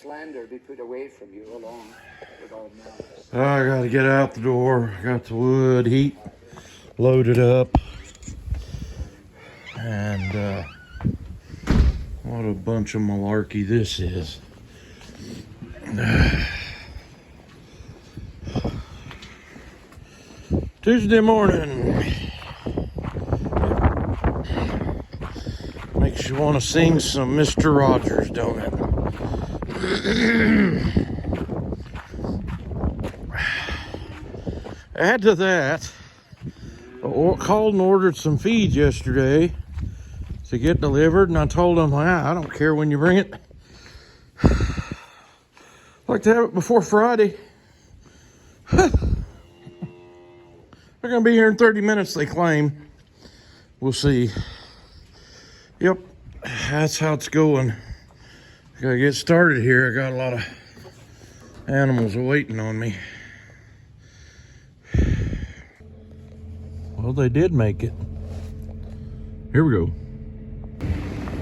slander be put away from you along with all malice. I gotta get out the door. Got the wood heat loaded up. And what a bunch of malarkey this is. Tuesday morning. Makes you want to sing some Mr. Rogers, don't it? Add to that, I called and ordered some feed yesterday to get delivered, and I told them, I don't care when you bring it. I'd like to have it before Friday. They're going to be here in 30 minutes, they claim. We'll see. Yep, that's how it's going. Gotta get started here. I got a lot of animals waiting on me. Well, they did make it. Here we go.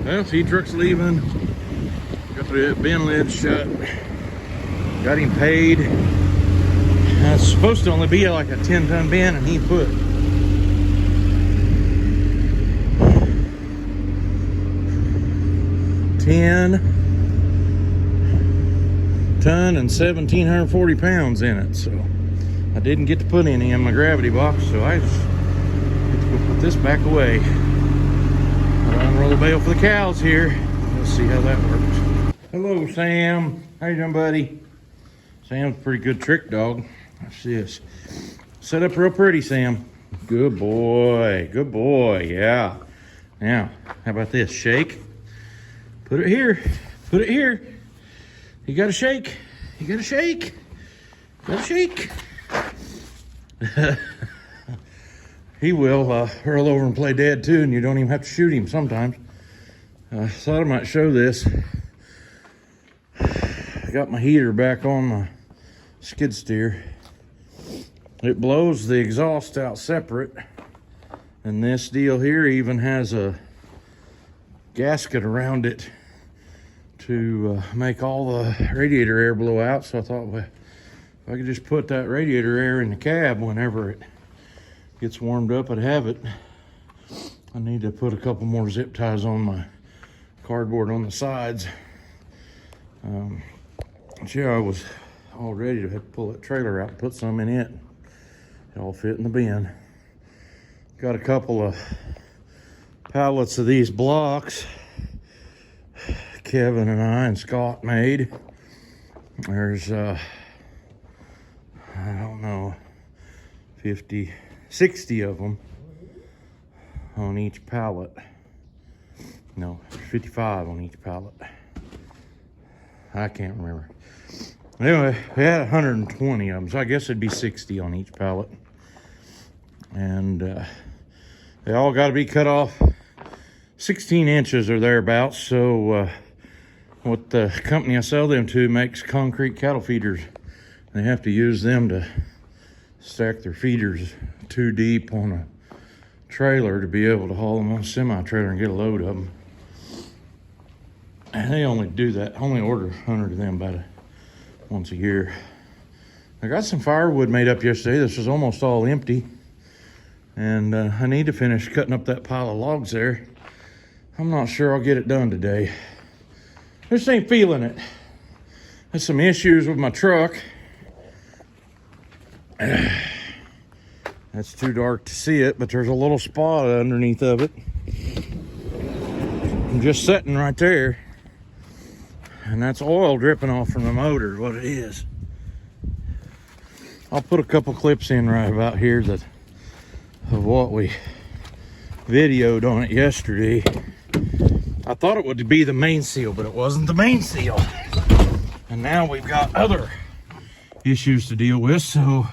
Well, feed truck's leaving. Got the bin lid shut. Got him paid. It's supposed to only be like a 10-ton bin, and he put 10-ton and 1,740 pounds in it. So I didn't get to put any in my gravity box, so I just get to go put this back away. I'll unroll the bale for the cows here. Let's see how that works. Hello, Sam. How you doing, buddy? Sam's a pretty good trick dog. Watch this. Set up real pretty, Sam. Good boy. Good boy. Yeah. Now, how about this? Shake. Put it here. Put it here. You gotta shake. You gotta shake. You gotta shake. He will hurl over and play dead too, and you don't even have to shoot him sometimes. Thought I might show this. I got my heater back on my skid steer. It blows the exhaust out separate, and this deal here even has a gasket around it to make all the radiator air blow out. So I thought, well, if I could just put that radiator air in the cab whenever it gets warmed up, I'd have it. I need to put a couple more zip ties on my cardboard on the sides. Yeah, I was all ready to pull that trailer out and put some in it. It all fit in the bin. Got a couple of pallets of these blocks Kevin and I and Scott made. There's I don't know, 50, 60 of them on each pallet. No, 55 on each pallet. I can't remember. Anyway, we had 120 of them, so I guess it'd be 60 on each pallet. And they all got to be cut off 16 inches or thereabouts. So what the company I sell them to makes concrete cattle feeders. They have to use them to stack their feeders too deep on a trailer to be able to haul them on a semi-trailer and get a load of them. And they only do that, only order 100 of them about once a year. I got some firewood made up yesterday. This was almost all empty. And I need to finish cutting up that pile of logs there. I'm not sure I'll get it done today. Just ain't feeling it. There's some issues with my truck. That's too dark to see it, but there's a little spot underneath of it. I'm just sitting right there. And that's oil dripping off from the motor, what it is. I'll put a couple clips in right about here of what we videoed on it yesterday. I thought it would be the main seal, but it wasn't the main seal. And now we've got other issues to deal with. So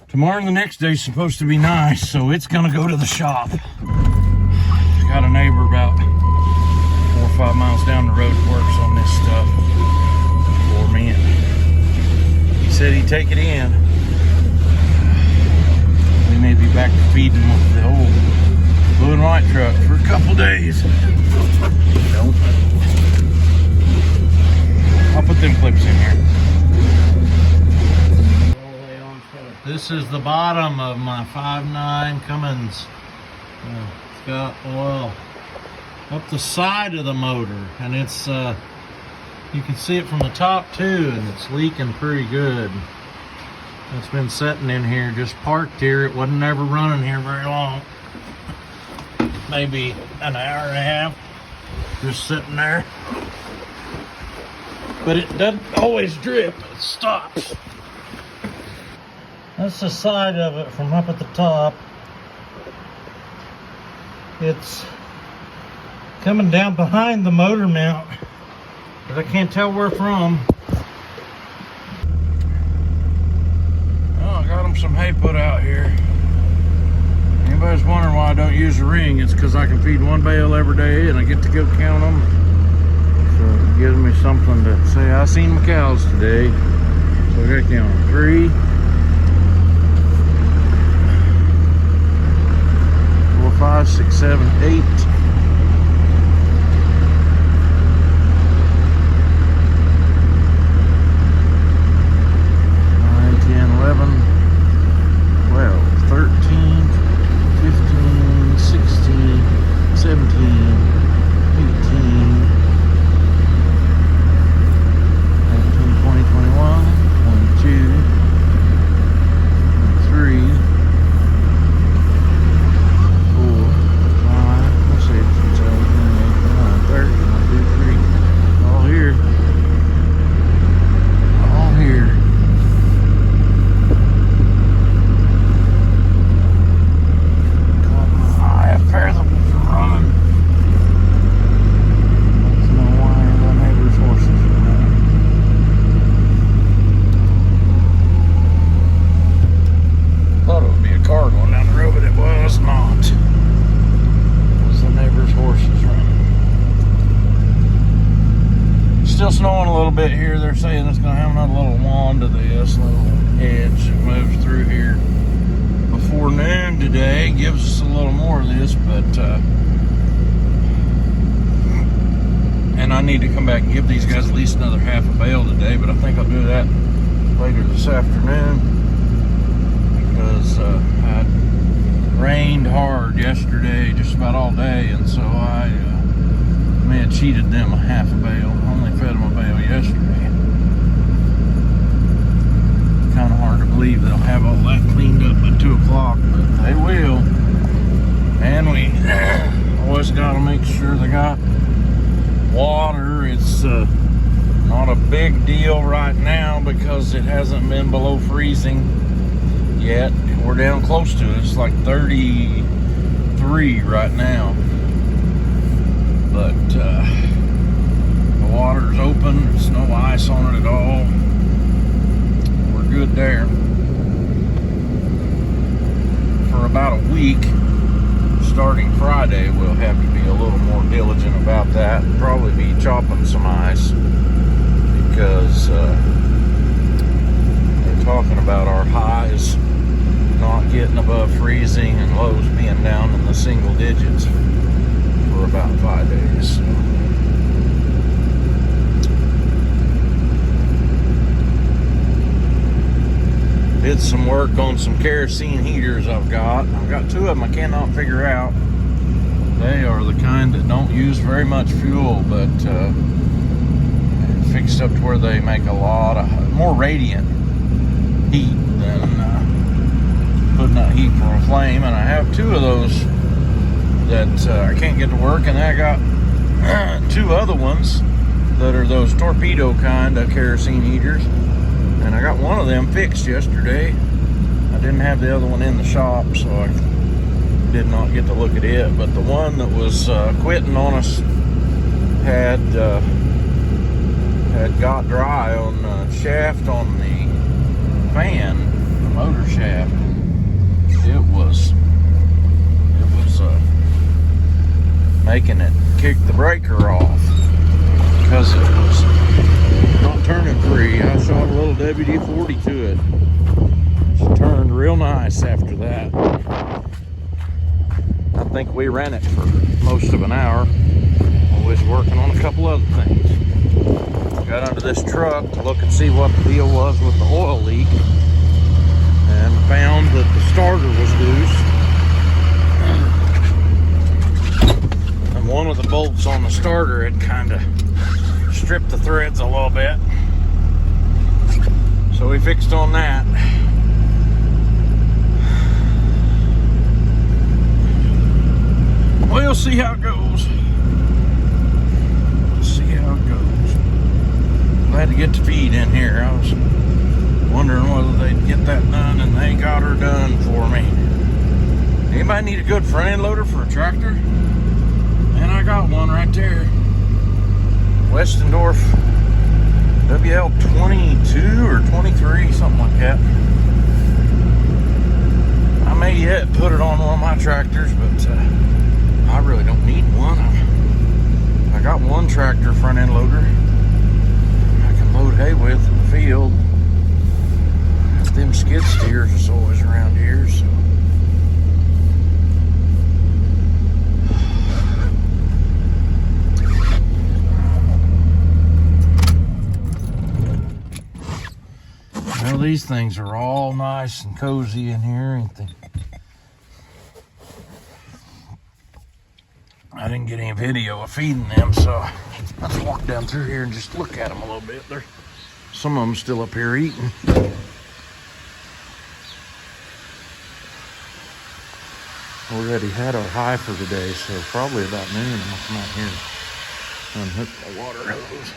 tomorrow and the next day is supposed to be nice, so it's gonna go to the shop. Got a neighbor about 4 or 5 miles down the road that works on this stuff for me, and he said he'd take it in. We may be back to feeding with the old blue and white truck for a couple days. Don't. This is the bottom of my 5.9 Cummins. It's got oil up the side of the motor, and it's you can see it from the top too, and it's leaking pretty good. It's been sitting in here, just parked here. It wasn't ever running here very long. Maybe an hour and a half, just sitting there. But it doesn't always drip, it stops. That's the side of it from up at the top. It's coming down behind the motor mount, but I can't tell where from. I got them some hay put out here. Anybody's wondering why I don't use a ring, it's because I can feed one bale every day and I get to go count them. So it gives me something to say, I seen my cows today. So I gotta count them. 3, 4, 5, 6, 7, 8. 11, 12, 13, 15, 16, 17, 18, 19, 20, 21, 22, 23, 4, 5, 6, 7, 8, 9, 30, 1, 2, 3. All here. All here. Snowing a little bit here. They're saying it's going to have another little wand to this little edge that moves through here before noon today. Gives us a little more of this, but and I need to come back and give these guys at least another half a bale today, but I think I'll do that later this afternoon because it rained hard yesterday, just about all day, and so I may have cheated them a half a bale. Only fed them a bale yesterday. Kind of hard to believe they'll have all that cleaned up by 2 o'clock, but they will. And we always got to make sure they got water. It's not a big deal right now because it hasn't been below freezing yet. We're down close to it. It's like 33 right now. But the water's open, there's no ice on it at all. We're good there. For about a week, starting Friday, we'll have to be a little more diligent about that. Probably be chopping some ice because they're talking about our highs not getting above freezing and lows being down in the single digits for about 5 days. Did some work on some kerosene heaters I've got. 2 of them I cannot figure out. They are the kind that don't use very much fuel, but fixed up to where they make a lot of more radiant heat than putting out heat from a flame. And I have 2 of those that I can't get to work, and I got 2 other ones that are those torpedo kind of kerosene heaters, and I got one of them fixed yesterday. I didn't have the other one in the shop, so I did not get to look at it, but the one that was quitting on us had got dry on the shaft on the fan, the motor shaft. It was making it kick the breaker off because it was not turning free. I shot a little WD-40 to it. She turned real nice after that. I think we ran it for most of an hour. Always working on a couple other things. Got under this truck to look and see what the deal was with the oil leak. and found that the starter was loose. And one of the bolts on the starter had kind of stripped the threads a little bit. So we fixed on that. We'll see how it goes. We'll see how it goes. Glad to get the feed in here. I was wondering whether they'd get that done, and they got her done for me. Anybody need a good front end loader for a tractor? And I got one right there. Westendorf WL22 or 23, something like that. I may yet put it on one of my tractors, but I really don't need one. I got one tractor front end loader I can load hay with in the field. Them skid steers is always around here, so. Well, these things are all nice and cozy in here, ain't they? I didn't get any video of feeding them, so let's walk down through here and just look at them a little bit. Some of them still up here eating. Already had our high for today, so probably about noon I'll come out here and unhook the water hose.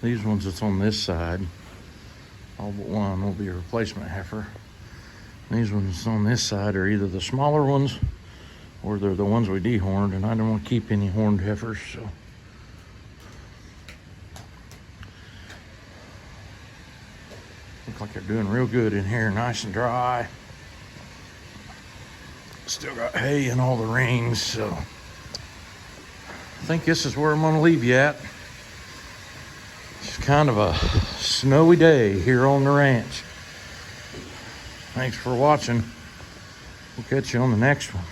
These ones that's on this side, all but one will be a replacement heifer. These ones that's on this side are either the smaller ones or they're the ones we dehorned, and I don't want to keep any horned heifers, so. Look like they're doing real good in here, nice and dry. Still got hay in all the rings, so. I think this is where I'm gonna leave you at. It's kind of a snowy day here on the ranch. Thanks for watching. We'll catch you on the next one.